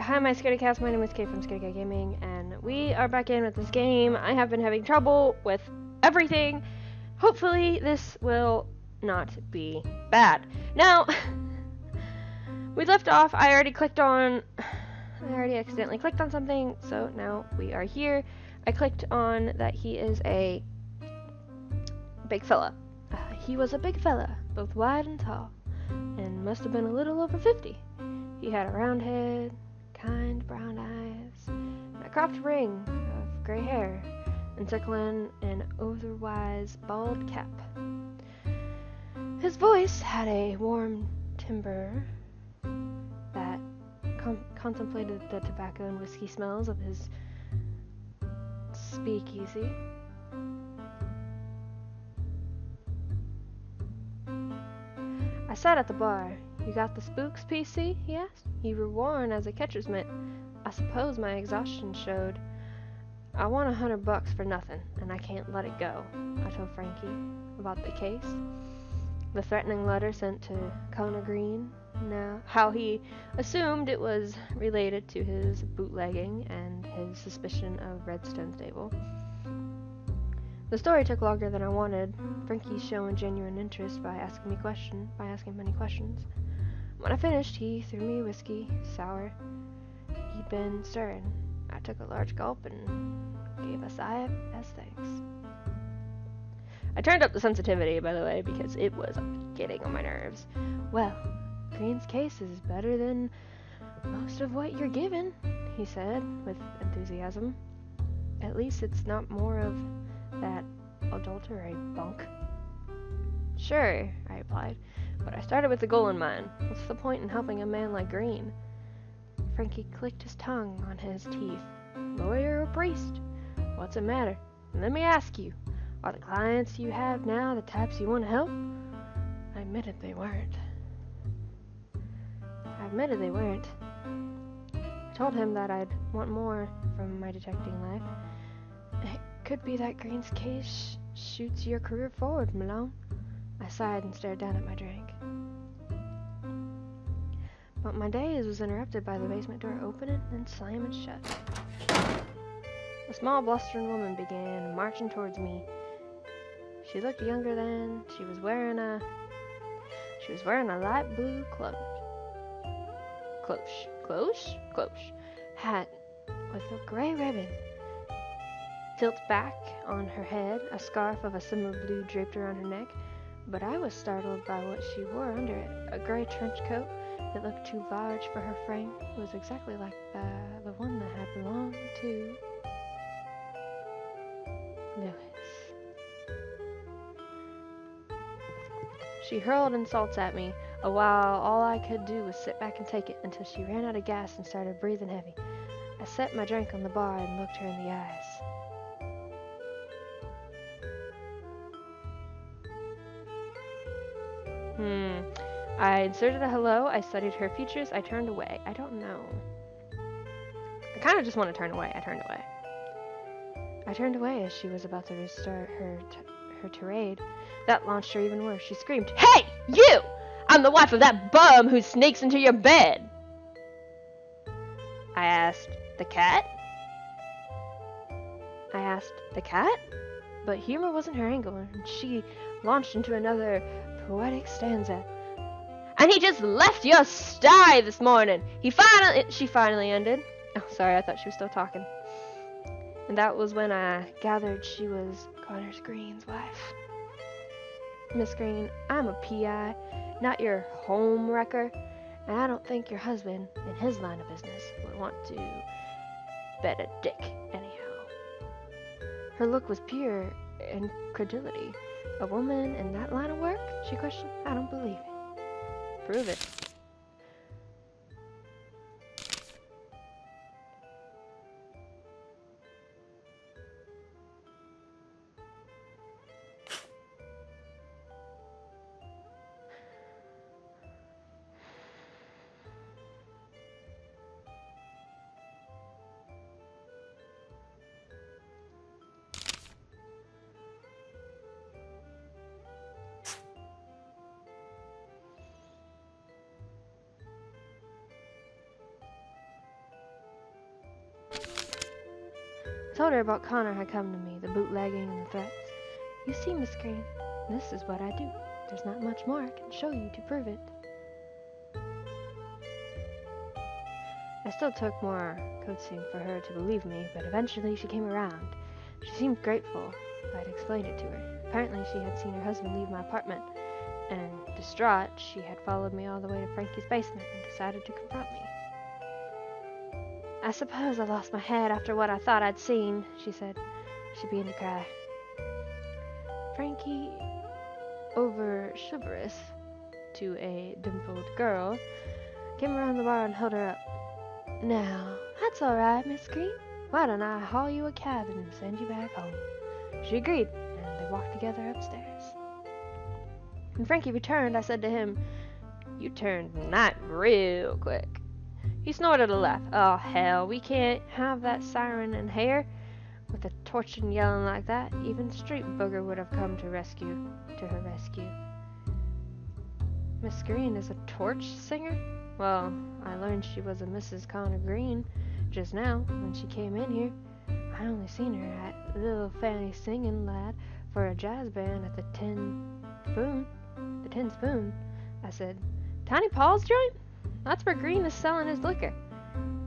Hi, my Scaredy Cats. My name is Kate from Scaredy Cat Gaming, and we are back in with this game. I have been having trouble with everything. Hopefully, this will not be bad. Now, we left off. I already accidentally clicked on something, so now we are here. I clicked on that he is a big fella. He was a big fella, both wide and tall, and must have been a little over 50. He had a round head, kind brown eyes, and a cropped ring of gray hair encircling an otherwise bald cap. His voice had a warm timbre that contemplated the tobacco and whiskey smells of his speakeasy. I sat at the bar. "You got the spooks, PC?" he asked. "You were worn as a catcher's mitt. I suppose my exhaustion showed. I want $100 for nothing, and I can't let it go," I told Frankie about the case. The threatening letter sent to Connor Green. Now, how he assumed it was related to his bootlegging and his suspicion of Redstone Stable. The story took longer than I wanted. Frankie showing genuine interest by asking many questions. When I finished, he threw me whiskey, sour. He'd been stirring. I took a large gulp and gave a sigh as thanks. I turned up the sensitivity, by the way, because it was getting on my nerves. "Well, Green's case is better than most of what you're given," he said with enthusiasm. "At least it's not more of that adultery bunk." "Sure," I replied, "but I started with a goal in mind. What's the point in helping a man like Green?" Frankie clicked his tongue on his teeth. "Lawyer or priest? What's it matter? And let me ask you, are the clients you have now the types you want to help?" I admitted they weren't. I told him that I'd want more from my detecting life. "It could be that Green's case shoots your career forward, Malone." I sighed and stared down at my drink. But my daze was interrupted by the basement door opening and slamming shut. A small, blustering woman began marching towards me. She looked younger than. She was wearing a light blue cloche hat with a gray ribbon tilt back on her head, a scarf of a similar blue draped around her neck. But I was startled by what she wore under it, a gray trench coat that looked too large for her frame. It was exactly like the one that had belonged to Lewis. She hurled insults at me, while all I could do was sit back and take it until she ran out of gas and started breathing heavy. I set my drink on the bar and looked her in the eyes. I inserted a hello. I studied her features. I turned away. I don't know. I kind of just want to turn away. I turned away as she was about to restart her tirade. That launched her even worse. She screamed, "Hey, you! I'm the wife of that bum who sneaks into your bed!" I asked, "The cat?" But humor wasn't her angle, and she launched into another poetic stanza. "And he just left your sty this morning. She finally ended. Oh, sorry, I thought she was still talking. And that was when I gathered she was Connor Green's wife. "Miss Green, I'm a PI, not your home wrecker, and I don't think your husband, in his line of business, would want to bet a dick anyhow." Her look was pure incredulity. "A woman in that line of work?" she questioned. "I don't believe it." "Prove it." Told her about Connor had come to me, the bootlegging and the threats. You see, Miss Green, this is what I do. There's not much more I can show you to prove it. I still took more coaxing for her to believe me, but eventually she came around. She seemed grateful I'd explained it to her. Apparently she had seen her husband leave my apartment, and distraught, she had followed me all the way to Frankie's basement and decided to confront me. I suppose I lost my head after what I thought I'd seen, she said. She began to cry. Frankie, over chivalrous to a dimpled girl, came around the bar and held her up. Now, that's all right, Miss Green. Why don't I haul you a cab and send you back home? She agreed, and they walked together upstairs. When Frankie returned, I said to him, You turned night real quick. He snorted a laugh. Oh, hell, we can't have that siren in here. With a torch and yelling like that, even Street Booger would have come to her rescue. Miss Green is a torch singer? Well, I learned she was a Mrs. Connor Green just now when she came in here. I only seen her at Little Fanny Singing Lad for a jazz band at the Tin Spoon, I said. Tiny Paul's joint? That's where Green is selling his liquor.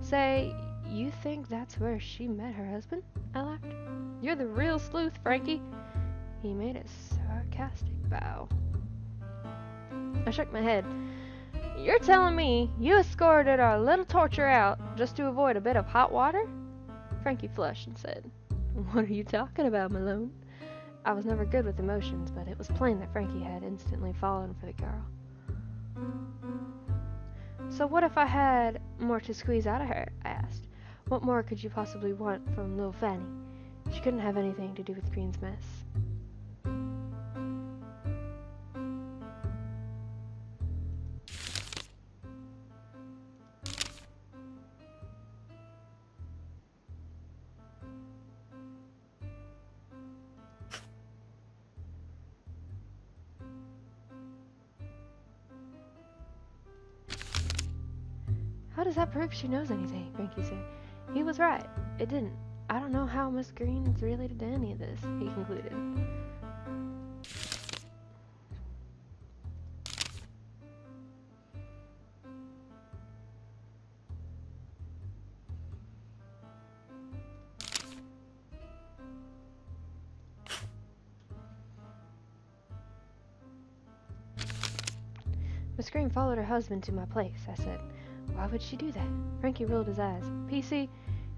Say, you think that's where she met her husband? I laughed. You're the real sleuth, Frankie. He made a sarcastic bow. I shook my head. You're telling me you escorted our little torture out just to avoid a bit of hot water? Frankie flushed and said, What are you talking about, Malone? I was never good with emotions, but it was plain that Frankie had instantly fallen for the girl. So what if I had more to squeeze out of her? I asked. What more could you possibly want from Lil Fanny? She couldn't have anything to do with Green's mess. How does that prove she knows anything? Frankie said. He was right. It didn't. I don't know how Miss Green's related to any of this, he concluded. Miss Green followed her husband to my place, I said. Why would she do that? Frankie rolled his eyes. PC,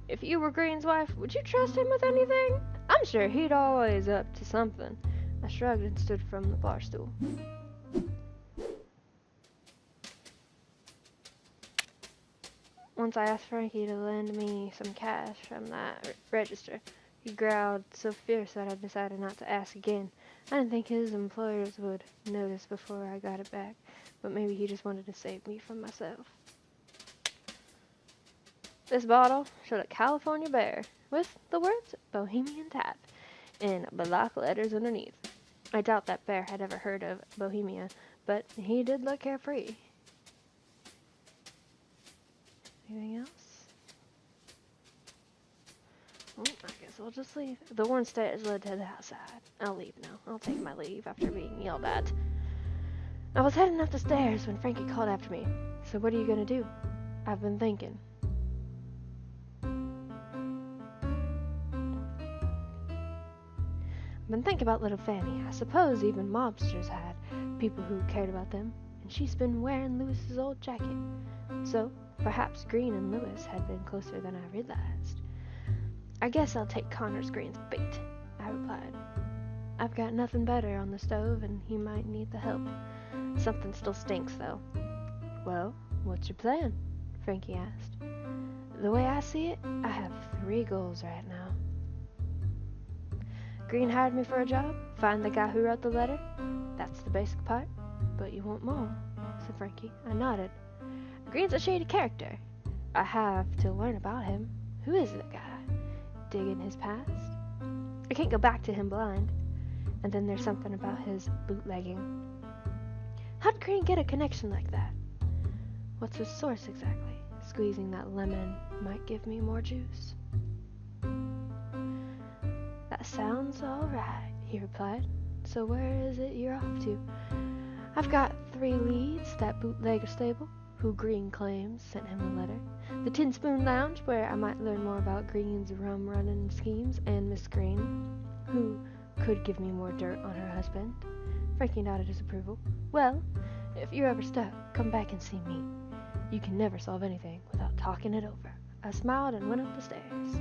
if you were Green's wife, would you trust him with anything? I'm sure he'd always up to something. I shrugged and stood from the bar stool. Once I asked Frankie to lend me some cash from that register. He growled so fierce that I decided not to ask again. I didn't think his employers would notice before I got it back, but maybe he just wanted to save me from myself. This bottle showed a California bear with the words Bohemian Tap in block letters underneath. I doubt that bear had ever heard of Bohemia, but he did look carefree. Anything else? Well, I guess I'll just leave. The worn stairs led to the outside. I'll leave now. I'll take my leave after being yelled at. I was heading up the stairs when Frankie called after me. So what are you gonna do? I've been thinking. I've been thinking about little Fanny. I suppose even mobsters had people who cared about them, and she's been wearing Lewis's old jacket. So perhaps Green and Lewis had been closer than I realized. I guess I'll take Connor's Green's bait, I replied. I've got nothing better on the stove, and he might need the help. Something still stinks, though. Well, what's your plan? Frankie asked. The way I see it, I have 3 goals right now. Green hired me for a job, find the guy who wrote the letter. That's the basic part. But you want more, said Frankie. I nodded. Green's a shady character. I have to learn about him. Who is that guy? Dig in his past? I can't go back to him blind. And then there's something about his bootlegging. How'd Green get a connection like that? What's his source exactly? Squeezing that lemon might give me more juice. That sounds alright, he replied. So where is it you're off to? I've got 3 leads, that bootlegger stable, who Green claims sent him the letter, the Tin Spoon Lounge, where I might learn more about Green's rum-running schemes, and Miss Green, who could give me more dirt on her husband. Frankie nodded his approval. Well, if you're ever stuck, come back and see me. You can never solve anything without talking it over. I smiled and went up the stairs.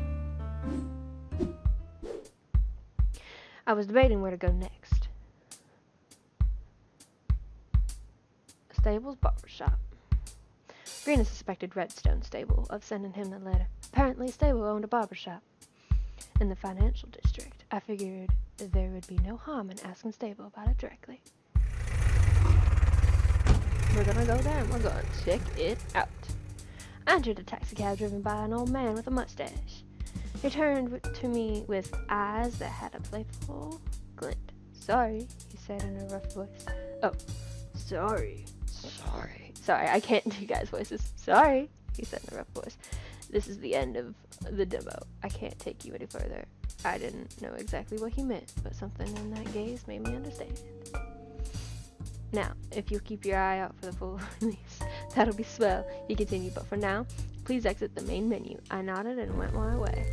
I was debating where to go next. Stable's barbershop. Green suspected Redstone Stable of sending him the letter. Apparently, Stable owned a barbershop in the financial district. I figured there would be no harm in asking Stable about it directly. We're gonna go there and we're gonna check it out. I entered a taxicab driven by an old man with a mustache. He turned to me with eyes that had a playful glint. Sorry, he said in a rough voice. Oh, sorry, I can't do guys' voices. Sorry, he said in a rough voice. This is the end of the demo. I can't take you any further. I didn't know exactly what he meant, but something in that gaze made me understand. Now, if you'll keep your eye out for the full release, that'll be swell, he continued, but for now, please exit the main menu. I nodded and went my way.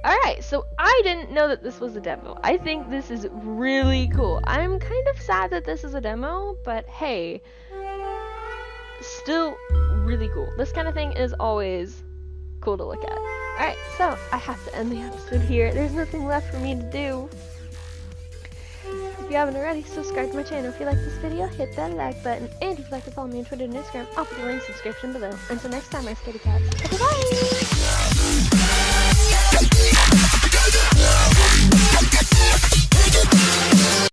Alright, so I didn't know that this was a demo. I think this is really cool. I'm kind of sad that this is a demo, but hey, still really cool. This kind of thing is always cool to look at. Alright, so I have to end the episode here. There's nothing left for me to do. If you haven't already, subscribe to my channel. If you like this video, hit that like button. And if you'd like to follow me on Twitter and Instagram, I'll put the links in the description below. Until next time, my scaredy cats. Okay, bye!